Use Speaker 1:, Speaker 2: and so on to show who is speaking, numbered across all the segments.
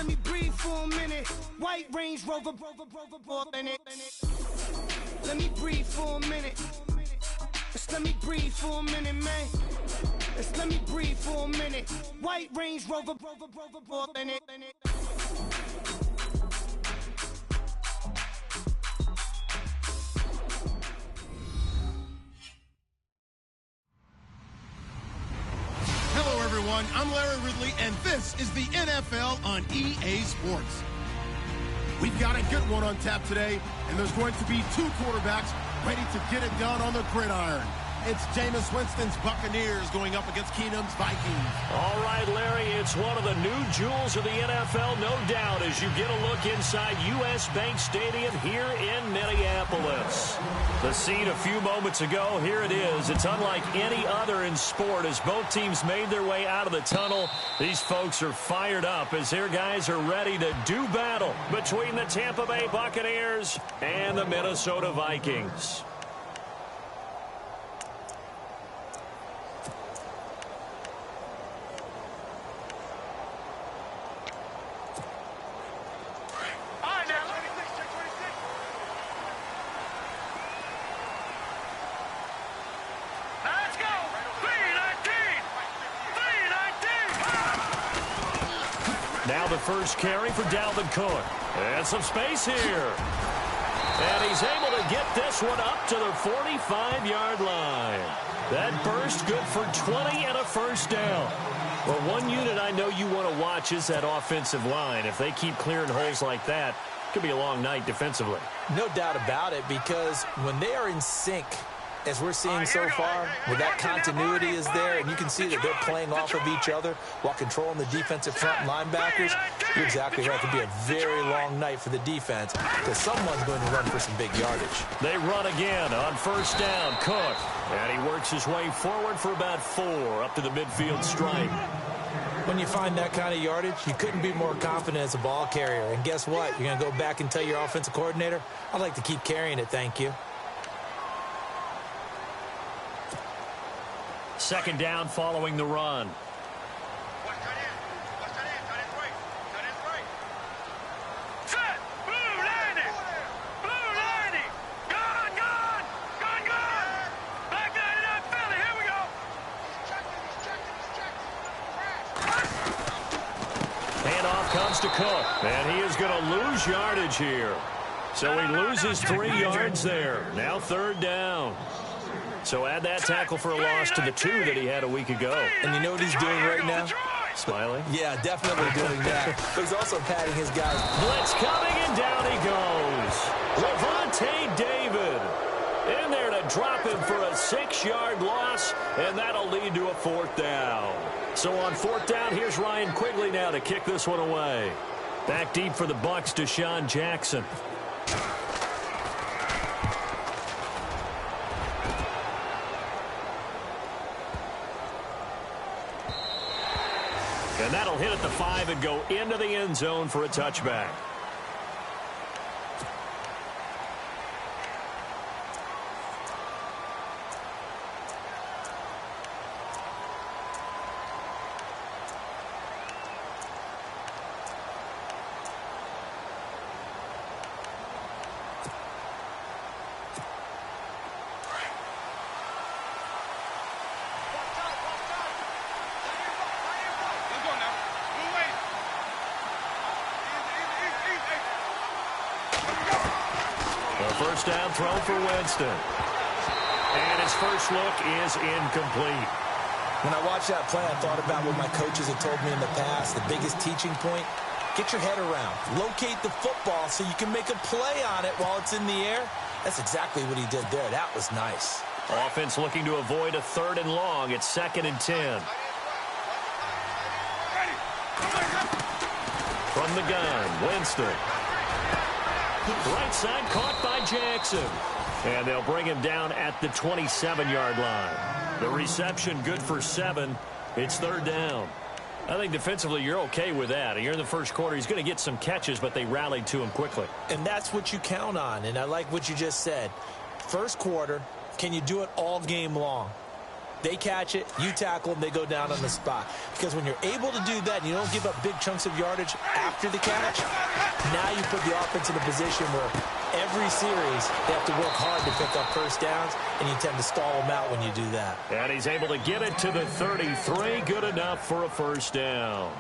Speaker 1: let me breathe for a minute. White Range Rover, in it. Let me breathe for a minute. Just let me breathe for a minute, man. Just let me breathe for a minute. White Range Rover, in it.
Speaker 2: Hello, everyone. I'm Larry Ridley, and this is the NFL on EA Sports. We've got a good one on tap today, and there's going to be two quarterbacks ready to get it done on the gridiron. It's Jameis Winston's Buccaneers going up against Keenum's Vikings.
Speaker 3: All right, Larry, it's one of the new jewels of the NFL, no doubt, as you get a look inside U.S. Bank Stadium here in Minneapolis. The scene a few moments ago, here it is. It's unlike any other in sport as both teams made their way out of the tunnel. These folks are fired up as their guys are ready to do battle between the Tampa Bay Buccaneers and the Minnesota Vikings. Now the first carry for Dalvin Cook. And some space here. And he's able to get this one up to the 45-yard line. That burst good for 20 and a first down. Well, one unit I know you want to watch is that offensive line. If they keep clearing holes like that, it could be a long night defensively.
Speaker 4: No doubt about it, because when they are in sync, as we're seeing so far, where that continuity is there, and you can see that they're playing off of each other while controlling the defensive front linebackers, you're exactly right. It could be a very long night for the defense because someone's going to run for some big yardage.
Speaker 3: They run again on first down. Cook, and he works his way forward for about 4 up to the midfield stripe.
Speaker 4: When you find that kind of yardage, you couldn't be more confident as a ball carrier. And guess what? You're going to go back and tell your offensive coordinator, I'd like to keep carrying it, thank you.
Speaker 3: Second down following the run.
Speaker 5: Set! Blue 90! Blue 90! Gone! Gone! Gone! Gone! Black 99 Philly, here we go!
Speaker 3: Handoff comes to Cook, and he is going to lose yardage here. So he loses 3 yards there. Now third down. So add that tackle for a loss to the 2 that he had a week ago.
Speaker 4: And you know what he's doing right now?
Speaker 3: Smiling?
Speaker 4: Yeah, definitely doing that. But he's also patting his guys.
Speaker 3: Blitz coming, and down he goes. Levante David in there to drop him for a 6-yard loss, and that'll lead to a 4th down. So on 4th down, here's Ryan Quigley now to kick this one away. Back deep for the Bucs, Deshaun Jackson. And that'll hit at the 5 and go into the end zone for a touchback. First down throw for Winston. And his first look is incomplete.
Speaker 4: When I watched that play, I thought about what my coaches had told me in the past. The biggest teaching point, get your head around. Locate the football so you can make a play on it while it's in the air. That's exactly what he did there. That was nice.
Speaker 3: Offense looking to avoid a 3rd and long. It's 2nd and 10. From the gun, Winston. Right side caught by Jackson. And they'll bring him down at the 27-yard line. The reception good for 7. It's 3rd down. I think defensively you're okay with that. You're in the first quarter. He's going to get some catches, but they rallied to him quickly.
Speaker 4: And that's what you count on. And I like what you just said. First quarter, can you do it all game long? They catch it, you tackle them, they go down on the spot. Because when you're able to do that and you don't give up big chunks of yardage after the catch, now you put the offense in a position where every series they have to work hard to pick up first downs, and you tend to stall them out when you do that.
Speaker 3: And he's able to get it to the 33. Good enough for a first down.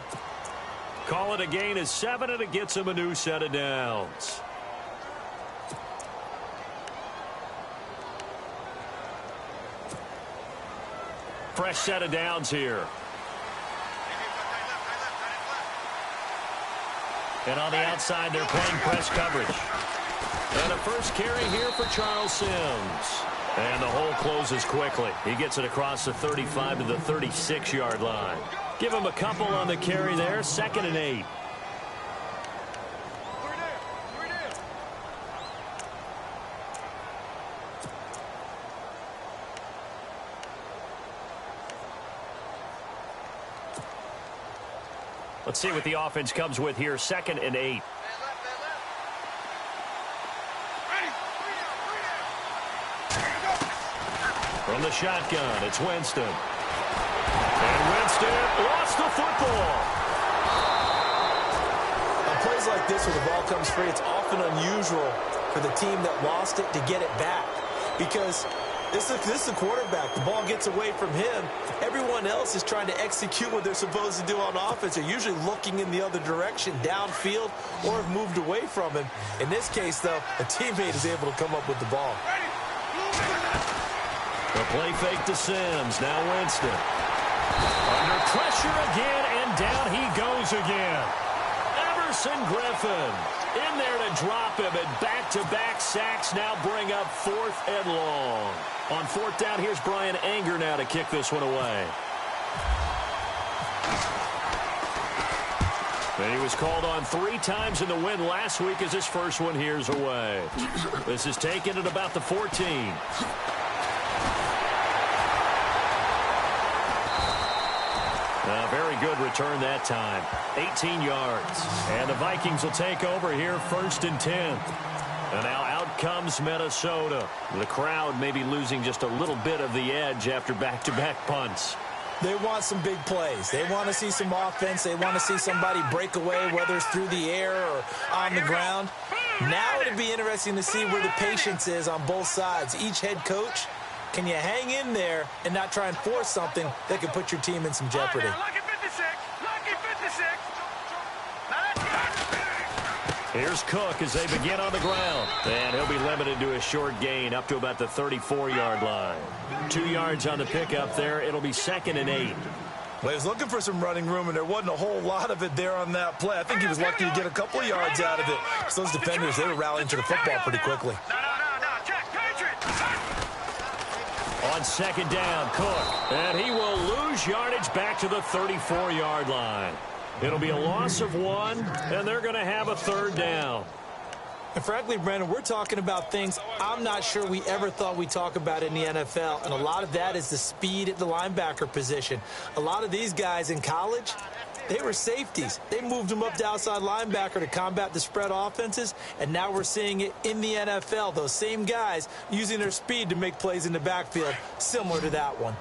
Speaker 3: Call it a gain of 7, and it gets him a new set of downs. Fresh set of downs here. And on the outside, they're playing press coverage. And a first carry here for Charles Sims. And the hole closes quickly. He gets it across the 35 to the 36-yard line. Give him a couple on the carry there. 2nd and 8. Let's see what the offense comes with here. 2nd and 8. From the shotgun, it's Winston. And Winston lost the football.
Speaker 4: On plays like this where the ball comes free, it's often unusual for the team that lost it to get it back. Because this is a quarterback. The ball gets away from him. Everyone else is trying to execute what they're supposed to do on offense. They're usually looking in the other direction, downfield, or have moved away from him. In this case, though, a teammate is able to come up with the ball.
Speaker 3: The play fake to Sims. Now Winston. Under pressure again, and down he goes again. Everson Griffin in there to drop him, and back-to-back sacks now bring up 4th and long. On 4th down, here's Brian Anger now to kick this one away. And he was called on 3 times in the win last week as his first one here's away. This is taken at about the 14. Very good return that time. 18 yards. And the Vikings will take over here 1st and 10. And now out comes Minnesota. The crowd may be losing just a little bit of the edge after back-to-back punts.
Speaker 4: They want some big plays. They want to see some offense. They want to see somebody break away, whether it's through the air or on the ground. Now it'll be interesting to see where the patience is on both sides. Each head coach, can you hang in there and not try and force something that could put your team in some jeopardy?
Speaker 3: Here's Cook as they begin on the ground. And he'll be limited to a short gain up to about the 34-yard line. 2 yards on the pickup there. It'll be 2nd and 8.
Speaker 4: Well, he was looking for some running room, and there wasn't a whole lot of it there on that play. I think he was lucky to get a couple of yards out of it. Because those defenders, they were rallying to the football pretty quickly.
Speaker 3: On 2nd down, Cook. And he will lose yardage back to the 34-yard line. It'll be a loss of 1, and they're going to have a 3rd down.
Speaker 4: And frankly, Brandon, we're talking about things I'm not sure we ever thought we'd talk about in the NFL. And a lot of that is the speed at the linebacker position. A lot of these guys in college, they were safeties. They moved them up to outside linebacker to combat the spread offenses. And now we're seeing it in the NFL. Those same guys using their speed to make plays in the backfield, similar to that one.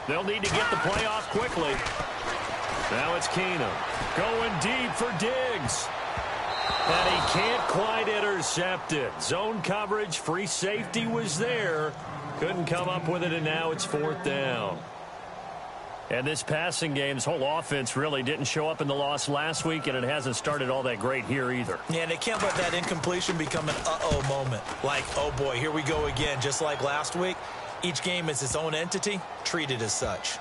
Speaker 3: They'll need to get the play off quickly. Now it's Keenum going deep for Diggs. And he can't quite intercept it. Zone coverage, free safety was there. Couldn't come up with it, and now it's 4th down. And this passing game, this whole offense really didn't show up in the loss last week, and it hasn't started all that great here either.
Speaker 4: Yeah, and they can't let that incompletion become an uh-oh moment. Like, oh boy, here we go again, just like last week. Each game is its own entity, treated as such.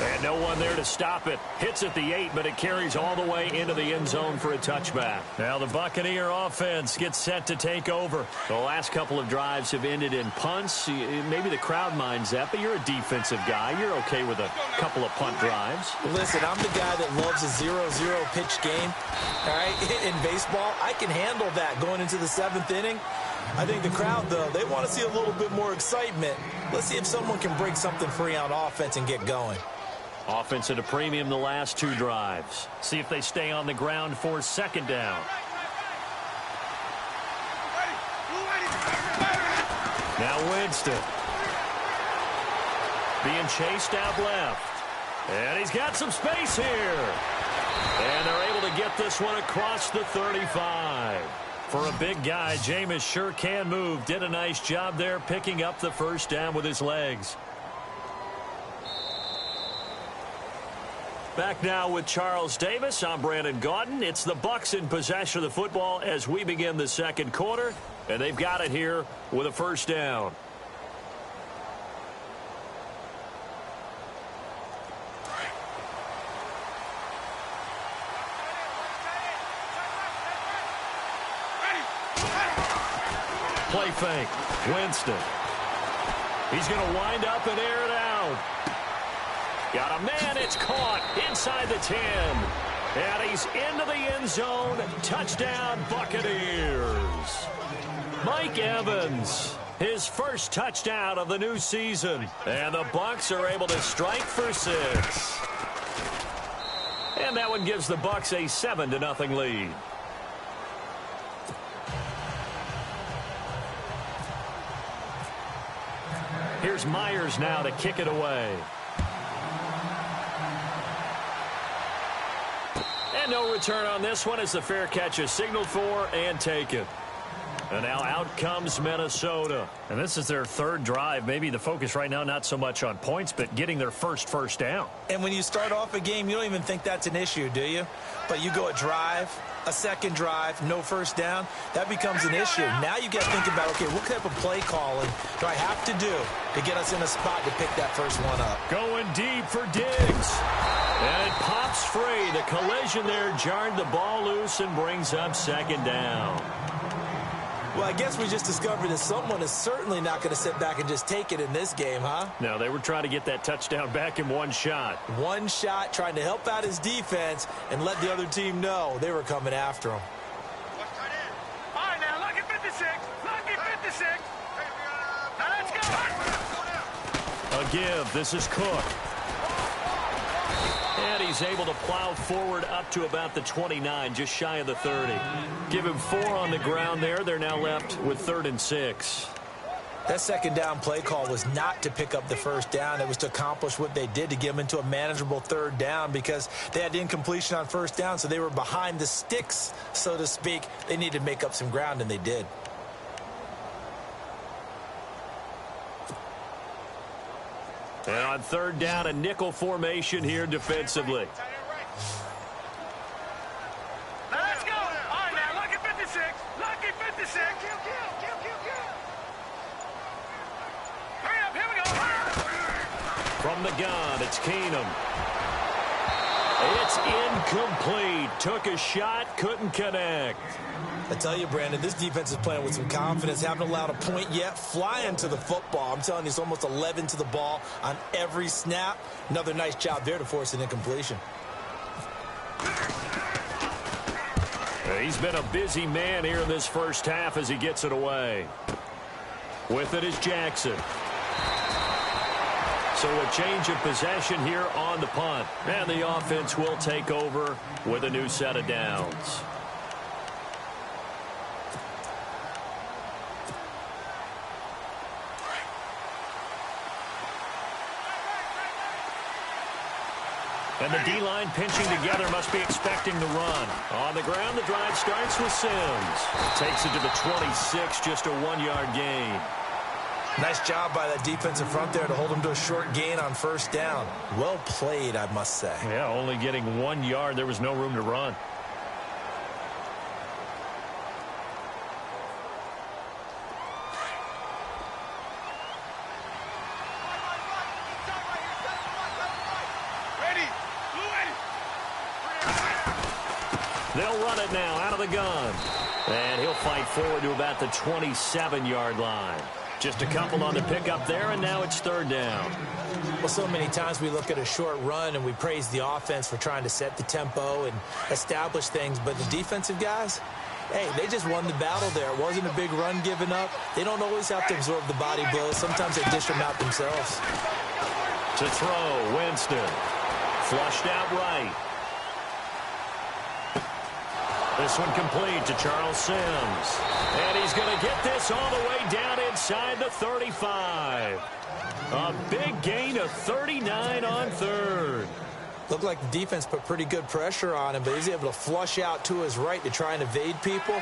Speaker 3: And no one there to stop it. Hits at the 8, but it carries all the way into the end zone for a touchback. Now the Buccaneer offense gets set to take over. The last couple of drives have ended in punts. Maybe the crowd minds that, but you're a defensive guy. You're okay with a couple of punt drives.
Speaker 4: Listen, I'm the guy that loves a 0-0 pitch game. All right, in baseball, I can handle that going into the 7th inning. I think the crowd, though, they want to see a little bit more excitement. Let's see if someone can break something free on offense and get going.
Speaker 3: Offense at a premium the last 2 drives. See if they stay on the ground for second down. Now Winston. Being chased out left. And he's got some space here. And they're able to get this one across the 35. For a big guy, Jameis sure can move. Did a nice job there picking up the first down with his legs. Back now with Charles Davis. I'm Brandon Gaudin. It's the Bucs in possession of the football as we begin the second quarter. And they've got it here with a first down. Play fake. Winston. He's going to wind up and air it out. Got a man. It's caught inside the 10. And he's into the end zone. Touchdown, Buccaneers. Mike Evans, his first touchdown of the new season. And the Bucs are able to strike for 6. And that one gives the Bucs a 7-0 lead. Here's Myers now to kick it away. And no return on this one as the fair catch is signaled for and taken. And now out comes Minnesota.
Speaker 6: And this is their 3rd drive. Maybe the focus right now not so much on points, but getting their first down.
Speaker 4: And when you start off a game, you don't even think that's an issue, do you? But you go a drive, a second drive, no first down, that becomes an issue. Now you got to think about, okay, what type of play calling do I have to do to get us in a spot to pick that first one up?
Speaker 3: Going deep for Diggs. And it pops free. The collision there jarred the ball loose and brings up second down.
Speaker 4: Well, I guess we just discovered that someone is certainly not going to sit back and just take it in this game, huh?
Speaker 3: No, they were trying to get that touchdown back in one shot.
Speaker 4: One shot, trying to help out his defense and let the other team know they were coming after him.
Speaker 5: All right, now, lucky 56. Lucky 56. Now, let's go.
Speaker 3: A give. This is Cook. And he's able to plow forward up to about the 29, just shy of the 30. Give him 4 on the ground there. They're now left with 3rd and 6.
Speaker 4: That second down play call was not to pick up the first down. It was to accomplish what they did to get them into a manageable 3rd down because they had incompletion on first down, so they were behind the sticks, so to speak. They needed to make up some ground, and they did.
Speaker 3: And on 3rd down, a nickel formation here defensively.
Speaker 5: Now, let's go. All right, now, lucky 56. Lucky 56. Hurry up, here we go.
Speaker 3: From the gun, it's Keenum. It's incomplete. Took a shot, couldn't connect.
Speaker 4: I tell you, Brandon, this defense is playing with some confidence. Haven't allowed a point yet. Flying to the football. I'm telling you, it's almost 11 to the ball on every snap. Another nice job there to force an incompletion.
Speaker 3: He's been a busy man here in this first half as he gets it away. With it is Jackson. So a change of possession here on the punt. And the offense will take over with a new set of downs. And the D-line pinching together must be expecting the run. On the ground, the drive starts with Sims. Takes it to the 26, just a 1-yard gain.
Speaker 4: Nice job by that defensive front there to hold him to a short gain on first down. Well played, I must say.
Speaker 6: Yeah, only getting 1 yard. There was no room to run.
Speaker 3: They'll run it now out of the gun. And he'll fight forward to about the 27-yard line. Just a couple on the pickup there, and now it's 3rd down.
Speaker 4: Well, so many times we look at a short run and we praise the offense for trying to set the tempo and establish things, but the defensive guys, hey, they just won the battle there. It wasn't a big run given up. They don't always have to absorb the body blows. Sometimes they dish them out themselves.
Speaker 3: To throw, Winston. Flushed out right. This one complete to Charles Sims. And he's going to get this all the way down inside the 35. A big gain of 39 on third.
Speaker 4: Looked like the defense put pretty good pressure on him, but he's able to flush out to his right to try and evade people.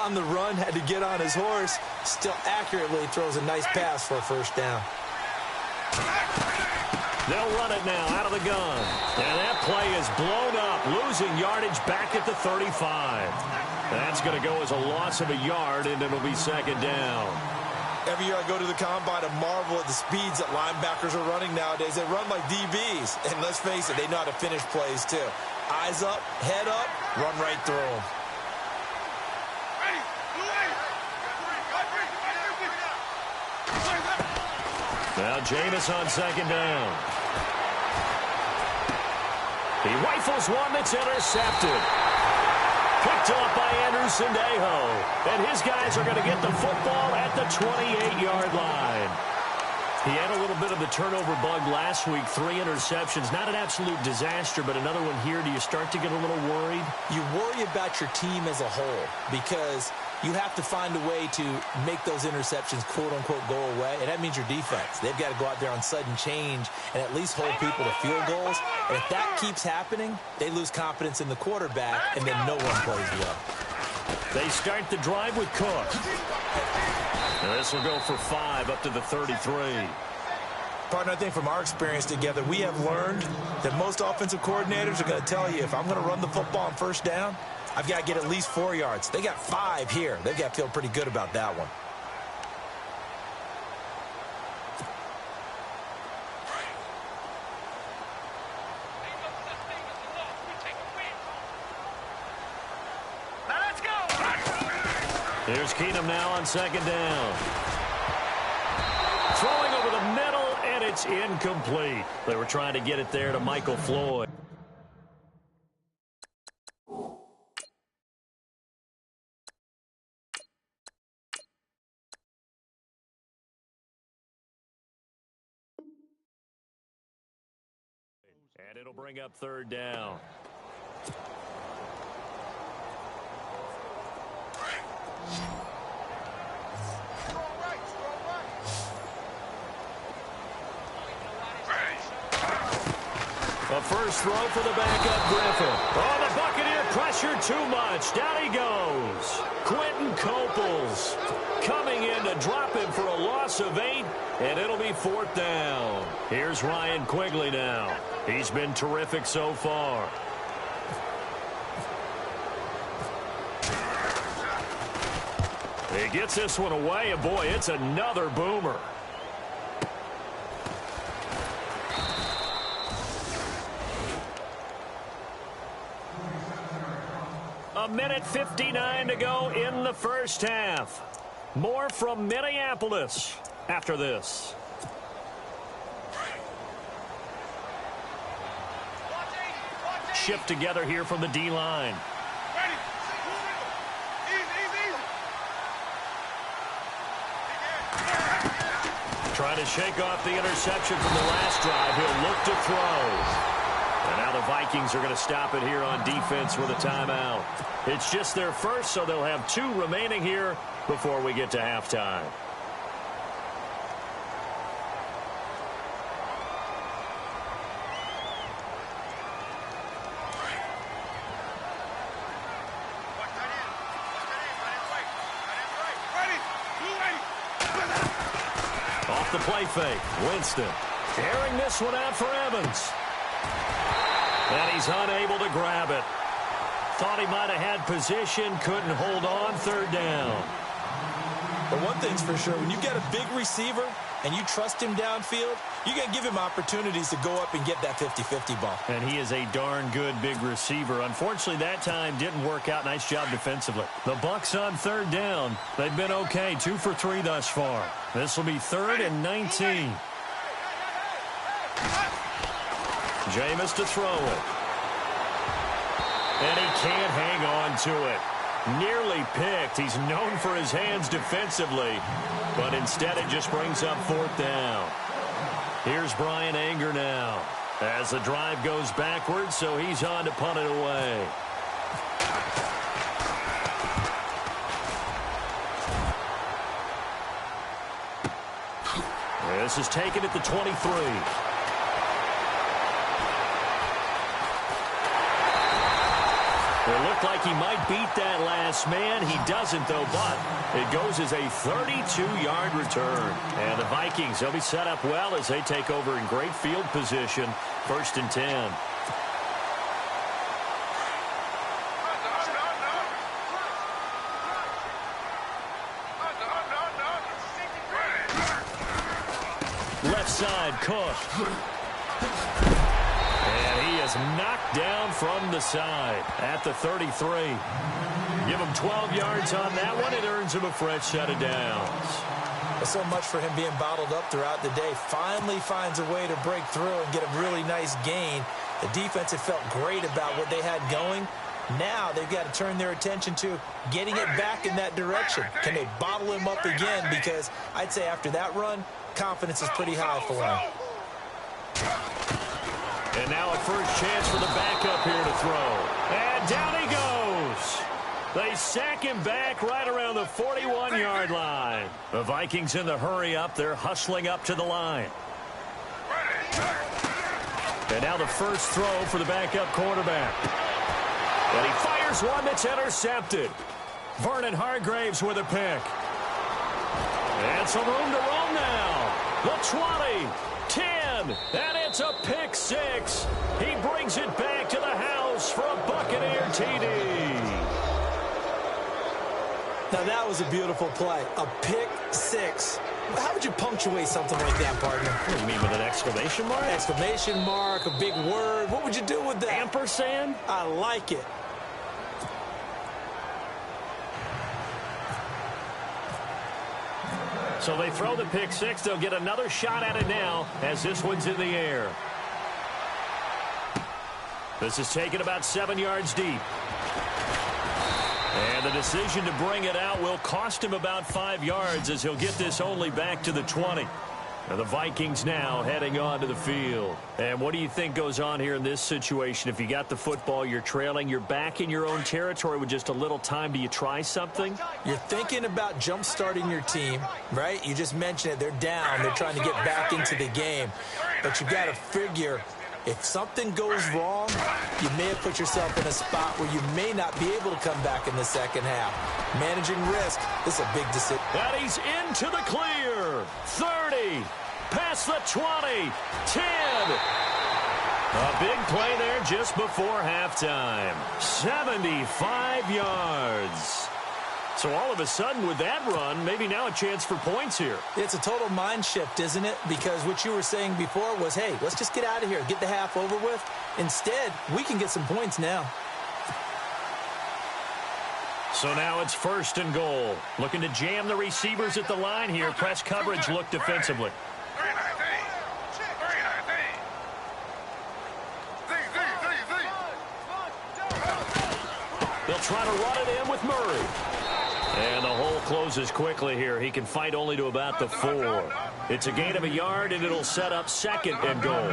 Speaker 4: On the run, had to get on his horse. Still accurately throws a nice pass for a first down.
Speaker 3: They'll run it now out of the gun. And that play is blown up, losing yardage back at the 35. That's going to go as a loss of a yard, and it'll be second down.
Speaker 4: Every year I go to the combine and marvel at the speeds that linebackers are running nowadays. They run like DBs. And let's face it, they know how to finish plays too. Eyes up, head up, run right through them.
Speaker 3: Now Jameis on second down. He rifles one that's intercepted. Picked up by Andrew Sendejo. And his guys are going to get the football at the 28-yard line. He had a little bit of the turnover bug last week. 3 interceptions. Not an absolute disaster, but another one here. Do you start to get a little worried?
Speaker 4: You worry about your team as a whole because you have to find a way to make those interceptions, quote-unquote, go away. And that means your defense. They've got to go out there on sudden change and at least hold people to field goals. And if that keeps happening, they lose confidence in the quarterback, and then no one plays well.
Speaker 3: They start the drive with Cook. And this will go for 5 up to the 33.
Speaker 4: Partner, I think from our experience together, we have learned that most offensive coordinators are going to tell you, if I'm going to run the football on first down, I've got to get at least 4 yards. They got 5 here. They've got to feel pretty good about that one.
Speaker 3: Here's Keenum now on second down. Throwing over the middle, and it's incomplete. They were trying to get it there to Michael Floyd. And it'll bring up third down. A first throw for the backup Griffin. Oh, the Buccaneer pressure too much. Down he goes. Quentin Coples coming in to drop him for a loss of 8, and it'll be 4th down. Here's Ryan Quigley now. He's been terrific so far. He gets this one away, and boy, it's another boomer. A minute 59 to go in the first half. More from Minneapolis after this. Shift together here from the D-line. Trying to shake off the interception from the last drive. He'll look to throw. And now the Vikings are going to stop it here on defense with a timeout. It's just their first, so they'll have 2 remaining here before we get to halftime. Off the play fake, Winston airing this one out for Evans. And he's unable to grab it. Thought he might have had position, couldn't hold on, third down.
Speaker 4: But one thing's for sure, when you get a big receiver and you trust him downfield, you're going to give him opportunities to go up and get that 50-50 ball.
Speaker 3: And he is a darn good big receiver. Unfortunately, that time didn't work out. Nice job defensively. The Bucs on third down. They've been okay, 2 for 3 thus far. This will be 3rd and 19. Jameis to throw it. And he can't hang on to it. Nearly picked. He's known for his hands defensively, but instead it just brings up 4th down. Here's Brian Anger now. As the drive goes backwards, so he's on to punt it away. This is taken at the 23. It looked like he might beat that last man. He doesn't, though, but it goes as a 32-yard return. And the Vikings, they'll be set up well as they take over in great field position. 1st and 10. Left side, Cook. And he is knocked down from the side at the 33. Give him 12 yards on that one. It earns him a fresh set of downs.
Speaker 4: So much for him being bottled up throughout the day. Finally finds a way to break through and get a really nice gain. The defense had felt great about what they had going. Now they've got to turn their attention to getting it back in that direction. Can they bottle him up again? Because I'd say after that run, confidence is pretty high for him.
Speaker 3: And now a first chance for the backup here to throw. And down he goes. They sack him back right around the 41-yard line. The Vikings in the hurry up. They're hustling up to the line. And now the first throw for the backup quarterback. And he fires one that's intercepted. Vernon Hargraves with a pick. And some room to roam now. The 20, 10, and it's a pick six. He brings it back to the house for a Buccaneer TD.
Speaker 4: Now that was a beautiful play. A pick six. How would you punctuate something like that, partner?
Speaker 3: What do you mean, with an exclamation mark?
Speaker 4: Exclamation mark, a big word. What would you do with that?
Speaker 3: Ampersand?
Speaker 4: I like it.
Speaker 3: So they throw the pick six. They'll get another shot at it now as this one's in the air. This is taken about 7 yards deep. And the decision to bring it out will cost him about 5 yards as he'll get this only back to the 20. And the Vikings now heading on to the field. And what do you think goes on here in this situation? If you got the football, you're trailing, you're back in your own territory with just a little time. Do you try something?
Speaker 4: You're thinking about jump-starting your team, right? You just mentioned it. They're down. They're trying to get back into the game. But you got to figure, if something goes wrong, you may have put yourself in a spot where you may not be able to come back in the second half. Managing risk, this is a big decision.
Speaker 3: And he's into the clear. 30, past the 20, 10. A big play there just before halftime. 75 yards. So all of a sudden with that run, maybe now a chance for points here.
Speaker 4: It's a total mind shift, isn't it? Because what you were saying before was, hey, let's just get out of here, get the half over with. Instead, we can get some points now.
Speaker 3: So now it's 1st and goal. Looking to jam the receivers at the line here. Press coverage look defensively. They'll try to run it in with Murray. And the hole closes quickly here. He can fight only to about the 4. It's a gain of a yard, and it'll set up 2nd and goal.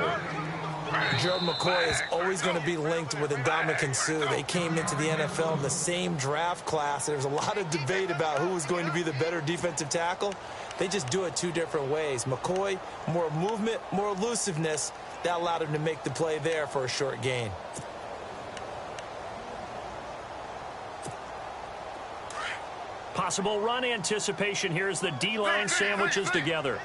Speaker 4: Gerald McCoy is always going to be linked with Ndamukong Suh. They came into the NFL in the same draft class. There's a lot of debate about who was going to be the better defensive tackle. They just do it 2 different ways. McCoy, more movement, more elusiveness. That allowed him to make the play there for a short gain.
Speaker 3: Possible run anticipation here as the D-line sandwiches together.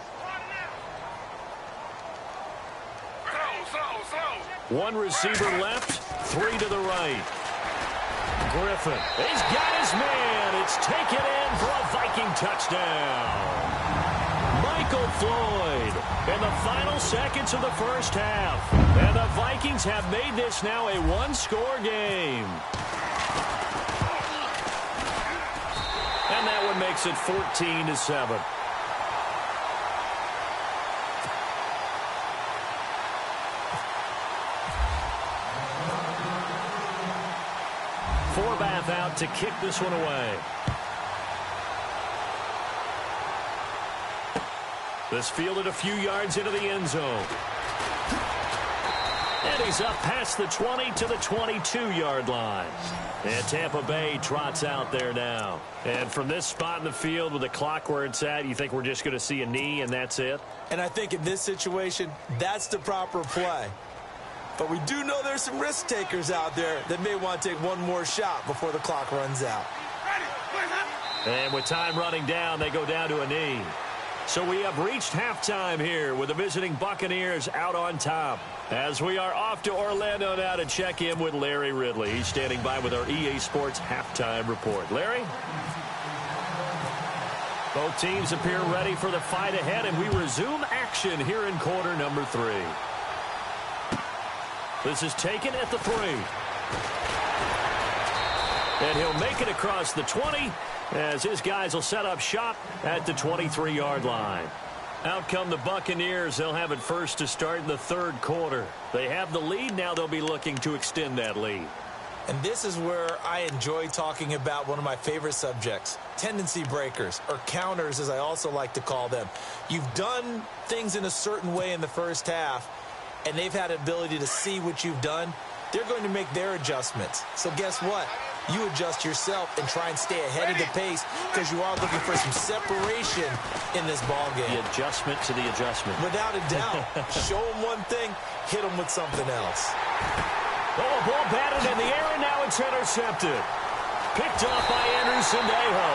Speaker 3: One receiver left, 3 to the right. Griffin, he's got his man. It's taken in for a Viking touchdown. Michael Floyd in the final seconds of the first half. And the Vikings have made this now a 1-score game. And that one makes it 14-7. Forbath out to kick this one away. This fielded a few yards into the end zone. And he's up past the 20 to the 22-yard line. And Tampa Bay trots out there now. And from this spot in the field with the clock where it's at, you think we're just going to see a knee and that's it?
Speaker 4: And I think in this situation, that's the proper play. But we do know there's some risk takers out there that may want to take one more shot before the clock runs out.
Speaker 3: And with time running down, they go down to a knee. So we have reached halftime here with the visiting Buccaneers out on top. As we are off to Orlando now to check in with Larry Ridley. He's standing by with our EA Sports halftime report. Larry? Both teams appear ready for the fight ahead, and we resume action here in quarter number 3. This is taken at the 3. And he'll make it across the 20 as his guys will set up shop at the 23-yard line. Out come the Buccaneers. They'll have it first to start in the third quarter. They have the lead. Now they'll be looking to extend that lead.
Speaker 4: And this is where I enjoy talking about one of my favorite subjects, tendency breakers, or counters as I also like to call them. You've done things in a certain way in the first half, and they've had an ability to see what you've done. They're going to make their adjustments. So guess what? You adjust yourself and try and stay ahead of the pace because you are looking for some separation in this ball game.
Speaker 3: The adjustment to the adjustment.
Speaker 4: Without a doubt. Show them one thing, hit them with something else.
Speaker 3: Oh, a ball batted in the air, and now it's intercepted. Picked off by Andrew Sendejo.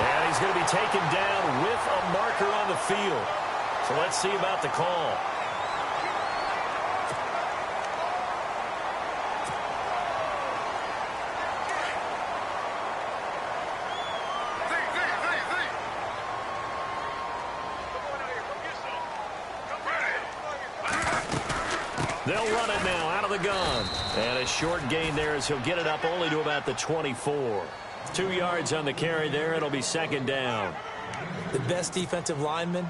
Speaker 3: And he's going to be taken down with a marker on the field. So let's see about the call. They'll run it now out of the gun. And a short gain there as he'll get it up only to about the 24. 2 yards on the carry there. It'll be second down.
Speaker 4: The best defensive linemen,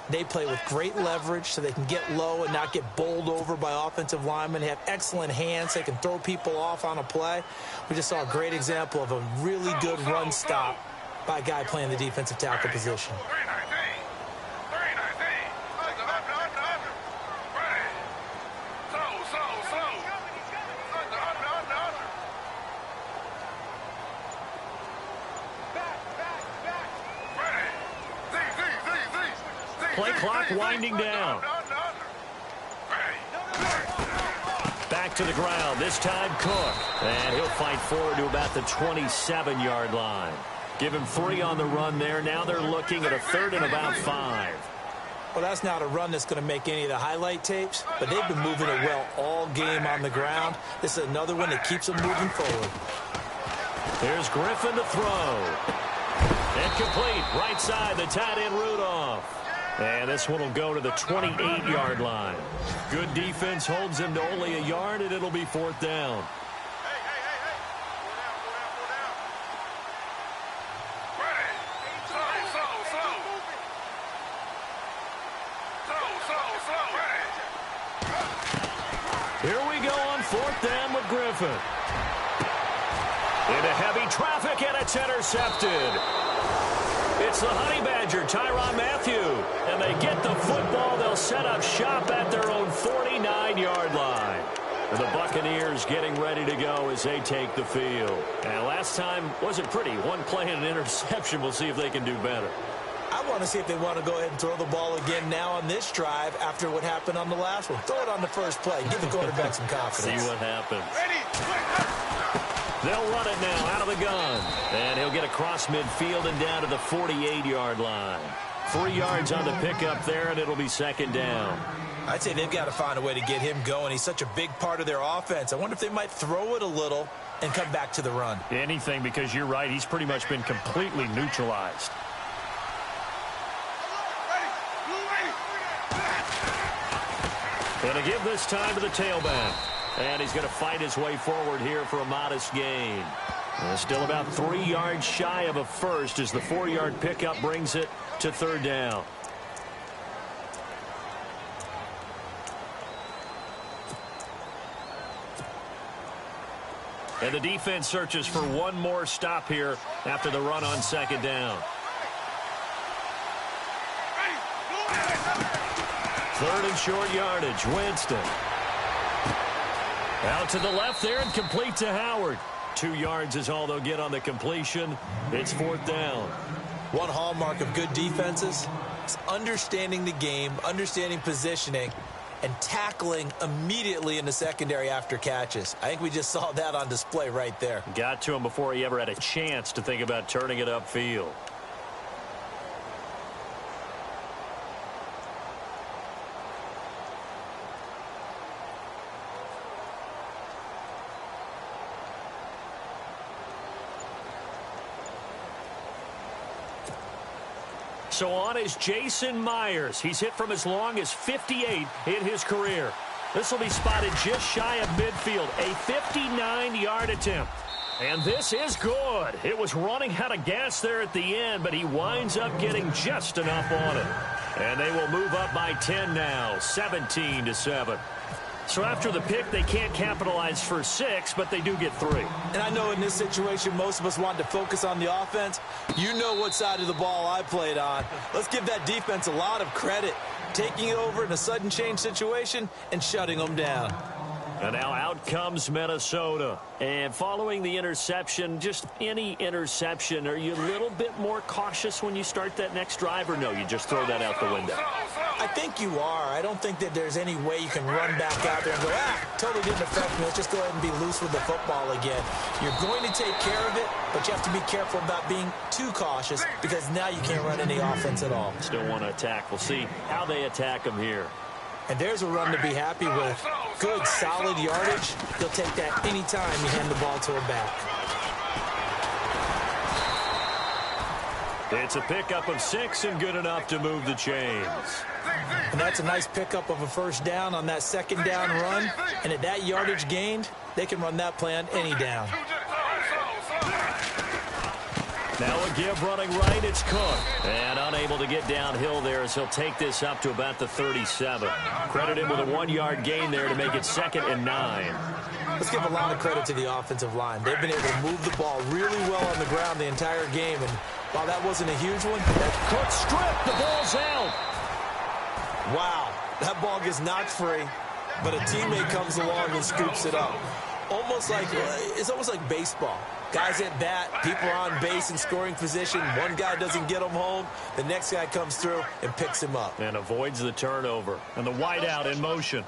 Speaker 4: they play with great leverage so they can get low and not get bowled over by offensive linemen. They have excellent hands. They can throw people off on a play. We just saw a great example of a really good run stop by a guy playing the defensive tackle position.
Speaker 3: Play clock winding down. Back to the ground. This time Cook. And he'll fight forward to about the 27-yard line. Give him 3 on the run there. Now they're looking at a third and about 5.
Speaker 4: Well, that's not a run that's going to make any of the highlight tapes, but they've been moving it well all game on the ground. This is another one that keeps them moving forward.
Speaker 3: Here's Griffin to throw. Incomplete. Right side, the tight end Rudolph. And this one will go to the 28-yard line. Good defense holds him to only a yard, and it'll be fourth down. Here we go on fourth down with Griffin. Into heavy traffic, and it's intercepted. It's the Honey Badger, Tyrann Mathieu. And they get the football. They'll set up shop at their own 49-yard line. And the Buccaneers getting ready to go as they take the field. And last time wasn't pretty. One play and an interception. We'll see if they can do better.
Speaker 4: I want to see if they want to go ahead and throw the ball again now on this drive after what happened on the last one. Throw it on the first play. Give the quarterback some confidence.
Speaker 3: See what happens. They'll run it now out of the gun. And he'll get across midfield and down to the 48-yard line. 3 yards on the pickup there, and it'll be second down.
Speaker 4: I'd say they've got to find a way to get him going. He's such a big part of their offense. I wonder if they might throw it a little and come back to the run.
Speaker 6: Anything, because you're right. He's pretty much been completely neutralized.
Speaker 3: Going to give this time to the tailback. And he's going to fight his way forward here for a modest gain. And still about 3 yards shy of a first as the 4-yard pickup brings it to third down. And the defense searches for one more stop here after the run on second down. Third and short yardage. Winston. Out to the left there and complete to Howard. 2 yards is all they'll get on the completion. It's 4th down.
Speaker 4: One hallmark of good defenses is understanding the game, understanding positioning, and tackling immediately in the secondary after catches. I think we just saw that on display right there.
Speaker 3: Got to him before he ever had a chance to think about turning it upfield. So on is Jason Myers. He's hit from as long as 58 in his career. This will be spotted just shy of midfield. A 59-yard attempt. And this is good. It was running out of gas there at the end, but he winds up getting just enough on it. And they will move up by 10 now, 17-7. So after the pick, they can't capitalize for 6, but they do get 3.
Speaker 4: And I know in this situation, most of us wanted to focus on the offense. You know what side of the ball I played on. Let's give that defense a lot of credit, taking it over in a sudden change situation and shutting them down.
Speaker 3: And now out comes Minnesota. And following the interception, just any interception, are you a little bit more cautious when you start that next drive, or no, you just throw that out the window?
Speaker 4: I think you are. I don't think that there's any way you can run back out there and go, totally didn't affect me. Let's just go ahead and be loose with the football again. You're going to take care of it, but you have to be careful about being too cautious because now you can't run any offense at all.
Speaker 3: Still want to attack. We'll see how they attack them here.
Speaker 4: And there's a run to be happy with. Good, solid yardage. He'll take that anytime you hand the ball to a back.
Speaker 3: It's a pickup of 6 and good enough to move the chains.
Speaker 4: And that's a nice pickup of a first down on that second down run. And at that yardage gained, they can run that play on any down.
Speaker 3: Now a give running right, it's Cook. And unable to get downhill there as he'll take this up to about the 37. Credit him with a 1-yard gain there to make it 2nd and 9.
Speaker 4: Let's give a lot of credit to the offensive line. They've been able to move the ball really well on the ground the entire game. And while that wasn't a huge one,
Speaker 3: Cook stripped, the ball's out.
Speaker 4: Wow, that ball gets knocked free, but a teammate comes along and scoops it up. It's almost like baseball. Guys at bat, people are on base in scoring position. One guy doesn't get him home. The next guy comes through and picks him up.
Speaker 3: And avoids the turnover. And the wideout in motion.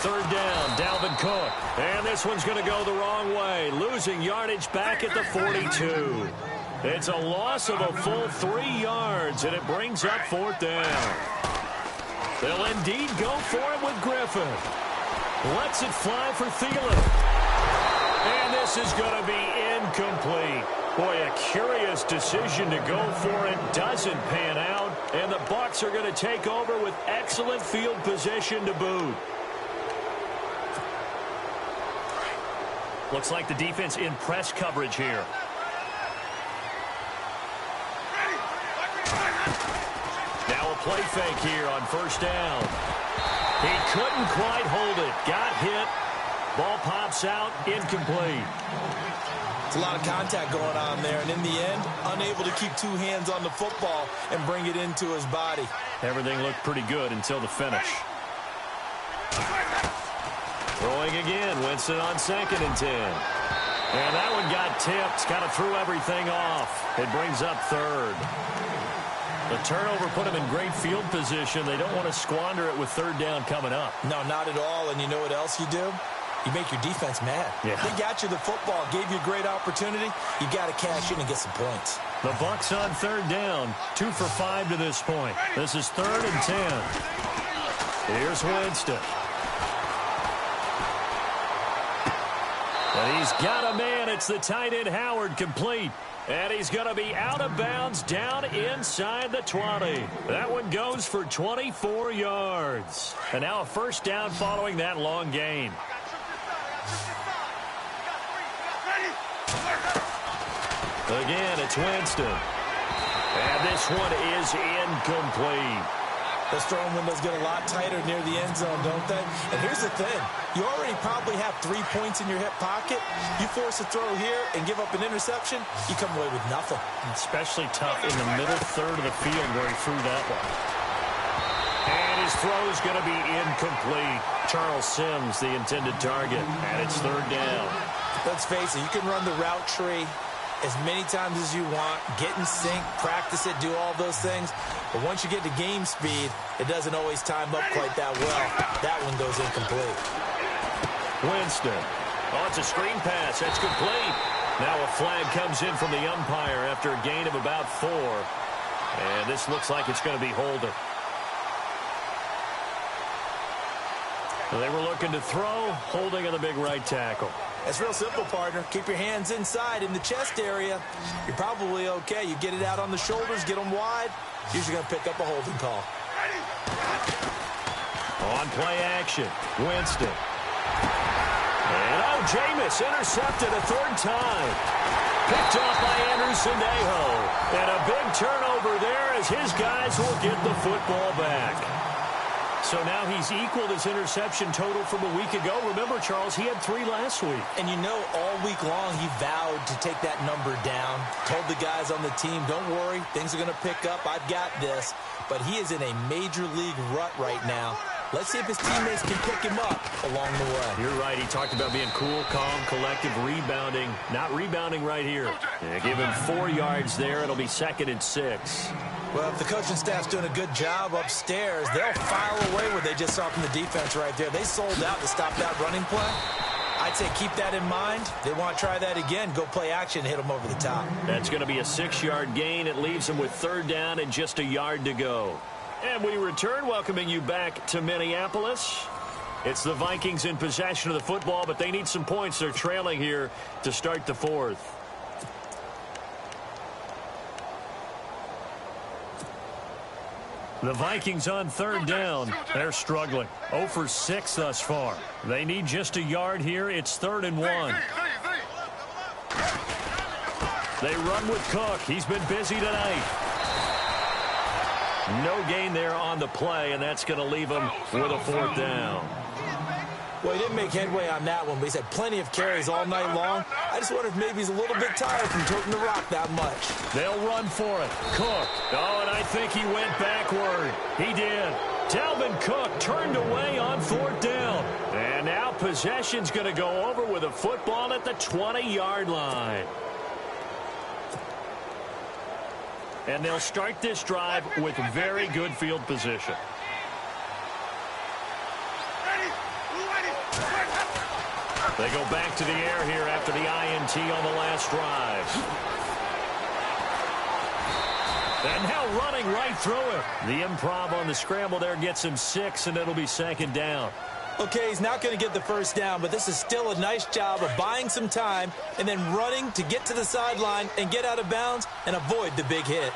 Speaker 3: 3rd down, Dalvin Cook. And this one's going to go the wrong way. Losing yardage back at the 42. It's a loss of a full 3 yards, and it brings up 4th down. They'll indeed go for it with Griffin. Lets it fly for Thielen. And this is going to be incomplete. Boy, a curious decision to go for it. Doesn't pan out. And the Bucs are going to take over with excellent field position to boot. Looks like the defense in press coverage here. Now a play fake here on 1st down. He couldn't quite hold it. Got hit. Ball pops out. Incomplete.
Speaker 4: It's a lot of contact going on there, and in the end, unable to keep 2 hands on the football and bring it into his body.
Speaker 3: Everything looked pretty good until the finish. Throwing again. Winston on 2nd and 10. And that one got tipped. Kind of threw everything off. It brings up 3rd. The turnover put them in great field position. They don't want to squander it with 3rd down coming up.
Speaker 4: No, not at all. And you know what else you do? You make your defense mad.
Speaker 3: Yeah.
Speaker 4: They got you the football, gave you a great opportunity. You got to cash in and get some points.
Speaker 3: The Bucs on 3rd down. 2 for 5 to this point. This is 3rd and 10. Here's Winston. And he's got a man. It's the tight end Howard, complete. And he's going to be out of bounds down inside the 20. That one goes for 24 yards. And now a 1st down following that long gain. Again, it's Winston. And this one is incomplete.
Speaker 4: Those throwing windows get a lot tighter near the end zone, don't they? And here's the thing. You already probably have 3 points in your hip pocket. You force a throw here and give up an interception, you come away with nothing.
Speaker 3: Especially tough in the middle 3rd of the field where he threw that one. And his throw's going to be incomplete. Charles Sims, the intended target, and it's third down.
Speaker 4: Let's face it, you can run the route tree as many times as you want, get in sync, practice it, do all those things. But once you get to game speed, it doesn't always time up quite that well. That one goes incomplete.
Speaker 3: Winston. Oh, it's a screen pass. That's complete. Now a flag comes in from the umpire after a gain of about 4. And this looks like it's going to be holding. They were looking to throw, holding on the big right tackle.
Speaker 4: It's real simple, partner. Keep your hands inside in the chest area. You're probably okay. You get it out on the shoulders, get them wide. Usually going to pick up a holding call.
Speaker 3: On play action, Winston. And Jameis intercepted a third time. Picked off by Andrew Sendejo. And a big turnover there as his guys will get the football back. So now he's equaled his interception total from a week ago. Remember, Charles, he had 3 last week.
Speaker 4: And you know, all week long he vowed to take that number down. Told the guys on the team, don't worry, things are going to pick up. I've got this. But he is in a major league rut right now. Let's see if his teammates can pick him up along the way.
Speaker 3: You're right. He talked about being cool, calm, collective, rebounding. Not rebounding right here. Yeah, give him 4 yards there. It'll be 2nd and 6.
Speaker 4: Well, if the coaching staff's doing a good job upstairs, they'll file away what they just saw from the defense right there. They sold out to stop that running play. I'd say keep that in mind. They want to try that again. Go play action, hit them over the top.
Speaker 3: That's going to be a 6-yard gain. It leaves them with 3rd down and just a yard to go. And we return, welcoming you back to Minneapolis. It's the Vikings in possession of the football, but they need some points. They're trailing here to start the 4th. The Vikings on 3rd down. They're struggling. 0 for 6 thus far. They need just a yard here. It's 3rd and 1. They run with Cook. He's been busy tonight. No gain there on the play, and that's going to leave him with a 4th down.
Speaker 4: Well, he didn't make headway on that one, but he's had plenty of carries all night long. I just wonder if maybe he's a little bit tired from toting the rock that much.
Speaker 3: They'll run for it. Cook. Oh, and I think he went backward. He did. Dalvin Cook turned away on 4th down. And now possession's going to go over with a football at the 20-yard line. And they'll start this drive with very good field position. They go back to the air here after the INT on the last drive. And now running right through it. The improv on the scramble there gets him 6, and it'll be 2nd down.
Speaker 4: Okay, he's not going to get the 1st down, but this is still a nice job of buying some time and then running to get to the sideline and get out of bounds and avoid the big hit.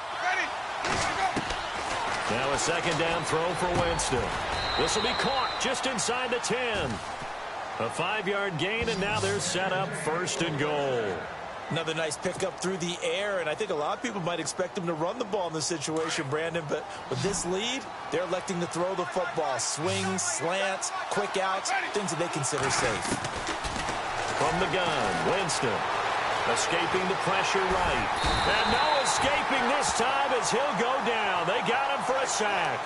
Speaker 3: Now a 2nd down throw for Winston. This will be caught just inside the 10. A 5-yard gain, and now they're set up 1st and goal.
Speaker 4: Another nice pickup through the air, and I think a lot of people might expect him to run the ball in this situation, Brandon, but with this lead, they're electing to throw the football. Swings, slants, quick outs, things that they consider safe.
Speaker 3: From the gun, Winston escaping the pressure right. And no escaping this time as he'll go down. They got him for a sack.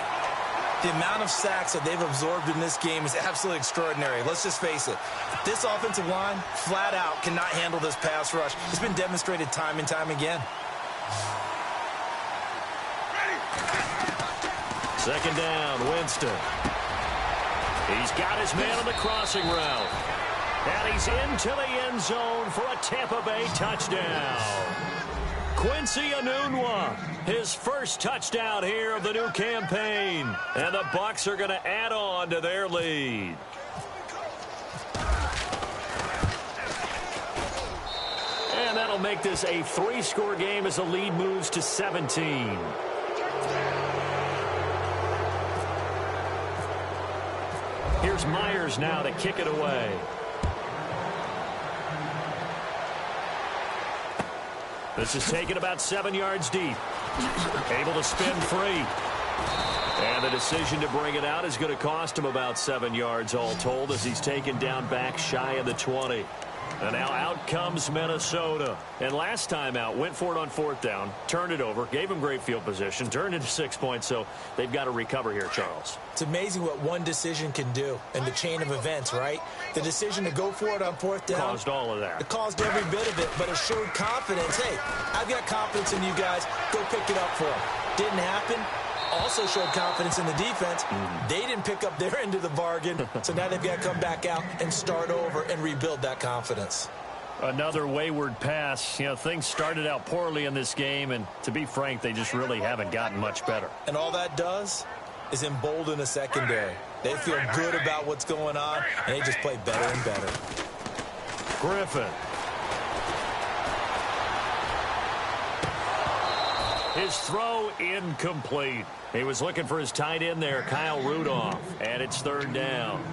Speaker 4: The amount of sacks that they've absorbed in this game is absolutely extraordinary. Let's just face it. This offensive line, flat out, cannot handle this pass rush. It's been demonstrated time and time again.
Speaker 3: 2nd down, Winston. He's got his man on the crossing route. And he's into the end zone for a Tampa Bay touchdown. Quincy Enunwa, his first touchdown here of the new campaign. And the Bucs are going to add on to their lead. And that'll make this a 3-score game as the lead moves to 17. Here's Myers now to kick it away. This is taken about 7 yards deep. Able to spin free. And the decision to bring it out is going to cost him about 7 yards all told as he's taken down back shy of the 20. And now out comes Minnesota. And last time out, went for it on 4th down, turned it over, gave them great field position, turned into 6 points, so they've got to recover here, Charles.
Speaker 4: It's amazing what one decision can do in the chain of events, right? The decision to go for it on 4th down.
Speaker 3: Caused all of that.
Speaker 4: It caused every bit of it, but it showed confidence. Hey, I've got confidence in you guys. Go pick it up for them. Didn't happen. Also showed confidence in the defense. They didn't pick up their end of the bargain, so now they've got to come back out and start over and rebuild that confidence.
Speaker 3: Another wayward pass. You know, things started out poorly in this game, and to be frank, they just really haven't gotten much better.
Speaker 4: And all that does is embolden a secondary. They feel good about what's going on, and they just play better and better.
Speaker 3: Griffin. His throw incomplete. He was looking for his tight end there, Kyle Rudolph, and it's 3rd down.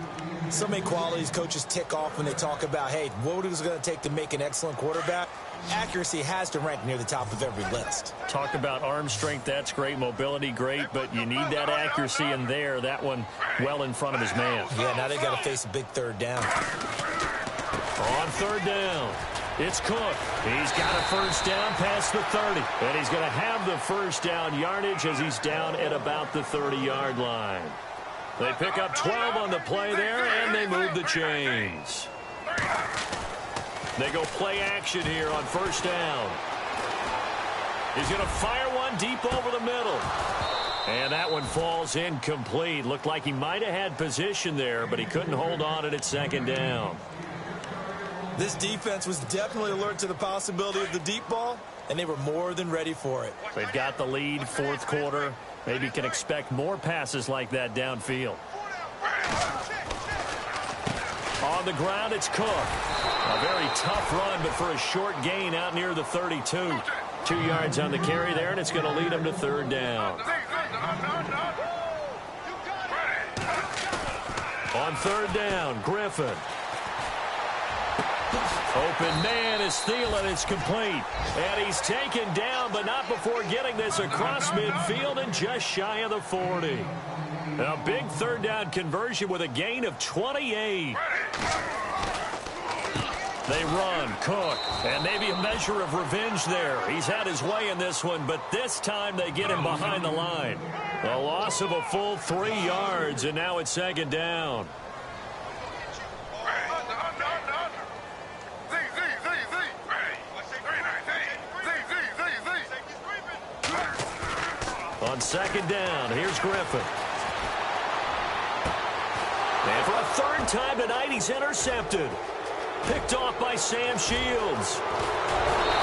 Speaker 4: So many qualities coaches tick off when they talk about, hey, what is it going to take to make an excellent quarterback? Accuracy has to rank near the top of every list.
Speaker 3: Talk about arm strength, that's great. Mobility, great, but you need that accuracy in there. That one well in front of his man.
Speaker 4: Yeah, now they've got to face a big 3rd down.
Speaker 3: On 3rd down, it's Cook. He's got a 1st down past the 30. And he's going to have the 1st down yardage as he's down at about the 30-yard line. They pick up 12 on the play there, and they move the chains. They go play action here on 1st down. He's going to fire one deep over the middle. And that one falls incomplete. Looked like he might have had position there, but he couldn't hold on it at 2nd down.
Speaker 4: This defense was definitely alert to the possibility of the deep ball, and they were more than ready for it.
Speaker 3: They've got the lead, 4th quarter. Maybe can expect more passes like that downfield. On the ground, it's Cook. A very tough run, but for a short gain out near the 32. 2 yards on the carry there, and it's going to lead him to 3rd down. On 3rd down, Griffin. Open man is Thielen. It's complete. And he's taken down, but not before getting this across midfield and just shy of the 40. A big 3rd down conversion with a gain of 28. They run, Cook, and maybe a measure of revenge there. He's had his way in this one, but this time they get him behind the line. A loss of a full 3 yards, and now it's 2nd down. On 2nd down, here's Griffin. And for a 3rd time tonight, he's intercepted. Picked off by Sam Shields.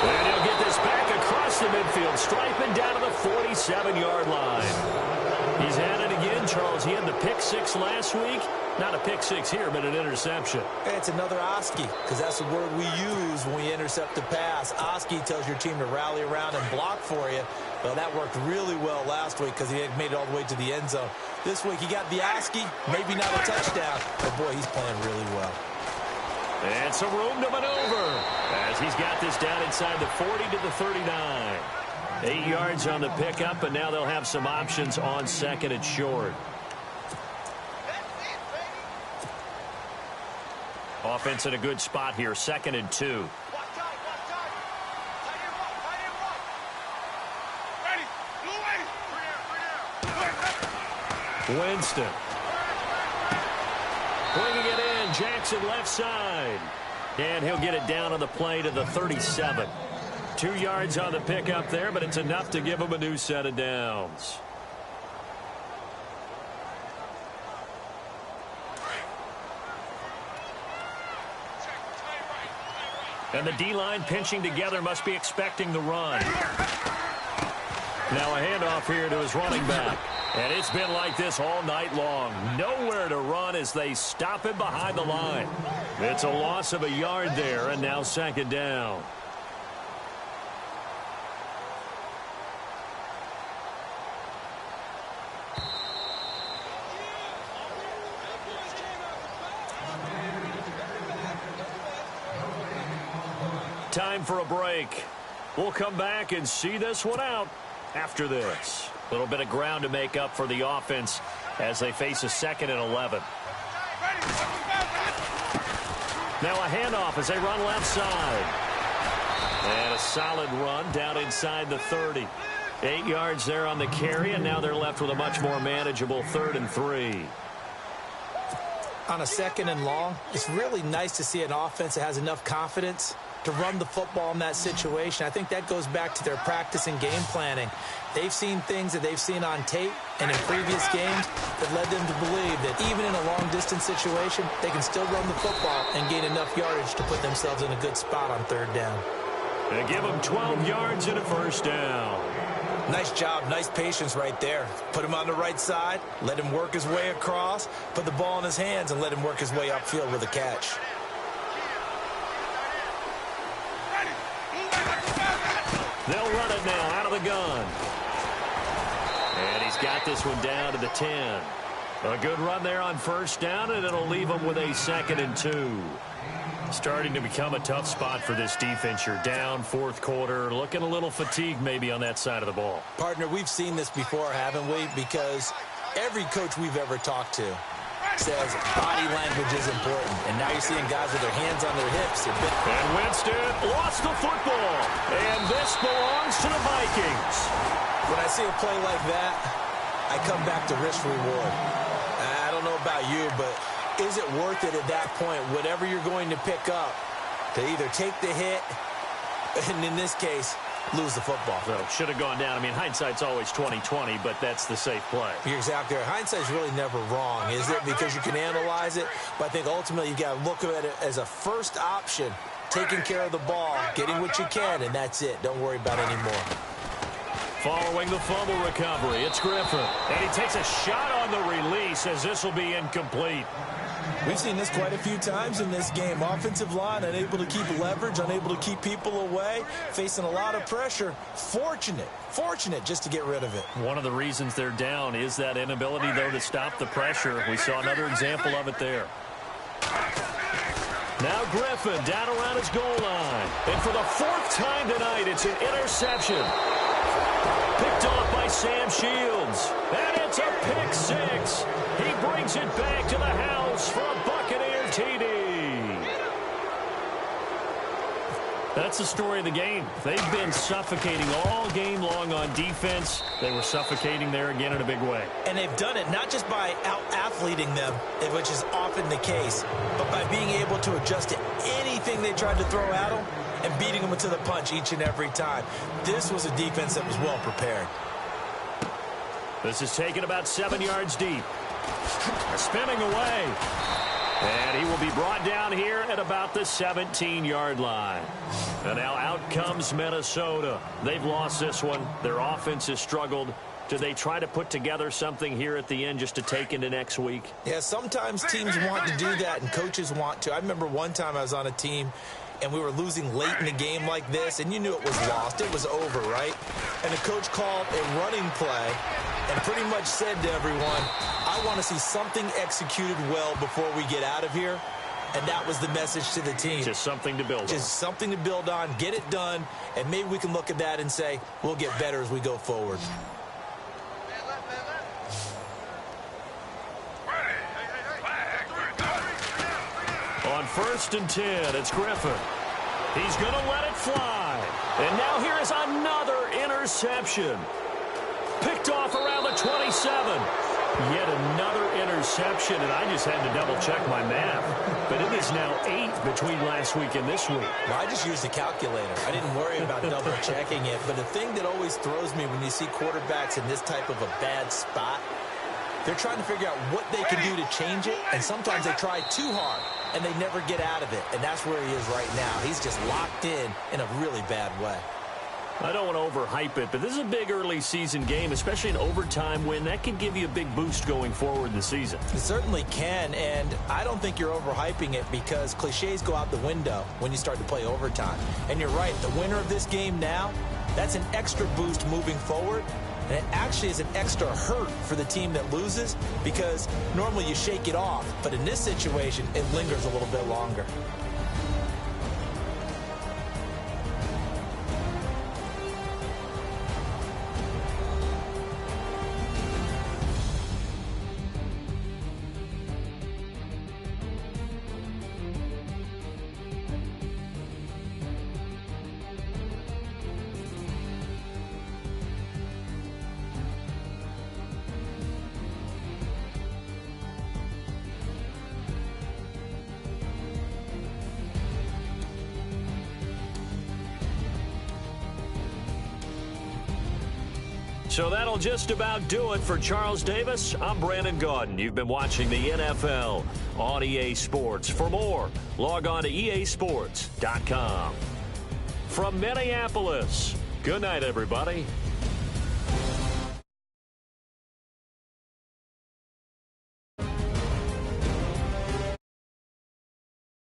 Speaker 3: And he'll get this back across the midfield, striping down to the 47-yard line. He's at it again, Charles. He had the pick 6 last week. Not a pick 6 here, but an interception.
Speaker 4: It's another Oski, because that's the word we use when we intercept a pass. Oski tells your team to rally around and block for you. Well, that worked really well last week because he had made it all the way to the end zone. This week he got the Oski, maybe not a touchdown, but boy, he's playing really well.
Speaker 3: And some room to maneuver as he's got this down inside the 40 to the 39. 8 yards on the pickup, and now they'll have some options on 2nd and short. Offense in a good spot here, 2nd and 2. Winston. Bringing it in, Jackson left side. And he'll get it down on the play to the 37. 2 yards on the pickup there, but it's enough to give him a new set of downs. And the D-line pinching together, must be expecting the run. Now a handoff here to his running back. And it's been like this all night long. Nowhere to run as they stop him behind the line. It's a loss of a yard there, and now 2nd down. Time for a break. We'll come back and see this one out after this. A little bit of ground to make up for the offense as they face a 2nd and 11. Now a handoff as they run left side. And a solid run down inside the 30. 8 yards there on the carry, and now they're left with a much more manageable 3rd and 3.
Speaker 4: On a 2nd and long, it's really nice to see an offense that has enough confidence to run the football in that situation. I think that goes back to their practice and game planning. They've seen things that they've seen on tape and in previous games that led them to believe that even in a long-distance situation, they can still run the football and gain enough yardage to put themselves in a good spot on 3rd down.
Speaker 3: And give them 12 yards and a 1st down.
Speaker 4: Nice job, nice patience right there. Put him on the right side, let him work his way across, put the ball in his hands, and let him work his way upfield with a catch.
Speaker 3: They'll run it now out of the gun. And he's got this one down to the 10. A good run there on 1st down, and it'll leave him with a 2nd and 2. Starting to become a tough spot for this defense. You're down 4th quarter, looking a little fatigued maybe on that side of the ball.
Speaker 4: Partner, we've seen this before, haven't we? Because every coach we've ever talked to says body language is important. And now you're seeing guys with their hands on their hips.
Speaker 3: And Winston lost the football. And this belongs to the Vikings.
Speaker 4: When I see a play like that, I come back to risk reward. I don't know about you, but is it worth it at that point, whatever you're going to pick up, to either take the hit, and in this case, lose the football?
Speaker 3: So should have gone down. I mean, hindsight's always 20/20, but that's the safe play.
Speaker 4: You're exactly right. Hindsight's really never wrong, is it? Because you can analyze it, but I think ultimately you got to look at it as a first option, taking care of the ball, getting what you can, and that's it. Don't worry about any more.
Speaker 3: Following the fumble recovery, it's Griffin. And he takes a shot on the release as this will be incomplete.
Speaker 4: We've seen this quite a few times in this game. Offensive line unable to keep leverage, unable to keep people away, facing a lot of pressure. Fortunate just to get rid of it.
Speaker 3: One of the reasons they're down is that inability, though, to stop the pressure. We saw another example of it there. Now Griffin down around his goal line. And for the 4th time tonight, it's an interception. Picked off by Sam Shields. And it's a pick 6. He brings it back to the house for a Buccaneer TD. That's the story of the game. They've been suffocating all game long on defense. They were suffocating there again in a big way.
Speaker 4: And they've done it not just by out-athleting them, which is often the case, but by being able to adjust to anything they tried to throw at them and beating them to the punch each and every time. This was a defense that was well prepared.
Speaker 3: This is taken about 7 yards deep. Spinning away. And he will be brought down here at about the 17-yard line. And now out comes Minnesota. They've lost this one. Their offense has struggled. Do they try to put together something here at the end just to take into next week?
Speaker 4: Yeah, sometimes teams want to do that and coaches want to. I remember one time I was on a team and we were losing late in the game like this, and you knew it was lost. It was over, right? And the coach called a running play and pretty much said to everyone, I want to see something executed well before we get out of here. And that was the message to the team.
Speaker 3: Just something to build on.
Speaker 4: Just something to build on, get it done, and maybe we can look at that and say, we'll get better as we go forward.
Speaker 3: On 1st and 10, it's Griffin. He's going to let it fly. And now here is another interception. Picked off around the 27. Yet another interception, and I just had to double-check my math. But it is now 8 between last week and this week.
Speaker 4: Well, I just used a calculator. I didn't worry about double-checking it. But the thing that always throws me when you see quarterbacks in this type of a bad spot, they're trying to figure out what they can do to change it, and sometimes they try too hard, and they never get out of it. And that's where he is right now. He's just locked in a really bad way.
Speaker 3: I don't want to overhype it, but this is a big early season game, especially an overtime win. That can give you a big boost going forward in the season.
Speaker 4: It certainly can, and I don't think you're overhyping it because cliches go out the window when you start to play overtime. And you're right, the winner of this game now, that's an extra boost moving forward. And it actually is an extra hurt for the team that loses because normally you shake it off. But in this situation, it lingers a little bit longer.
Speaker 3: So that'll just about do it for Charles Davis. I'm Brandon Gaudin. You've been watching the NFL on EA Sports. For more, log on to easports.com. From Minneapolis, good night, everybody.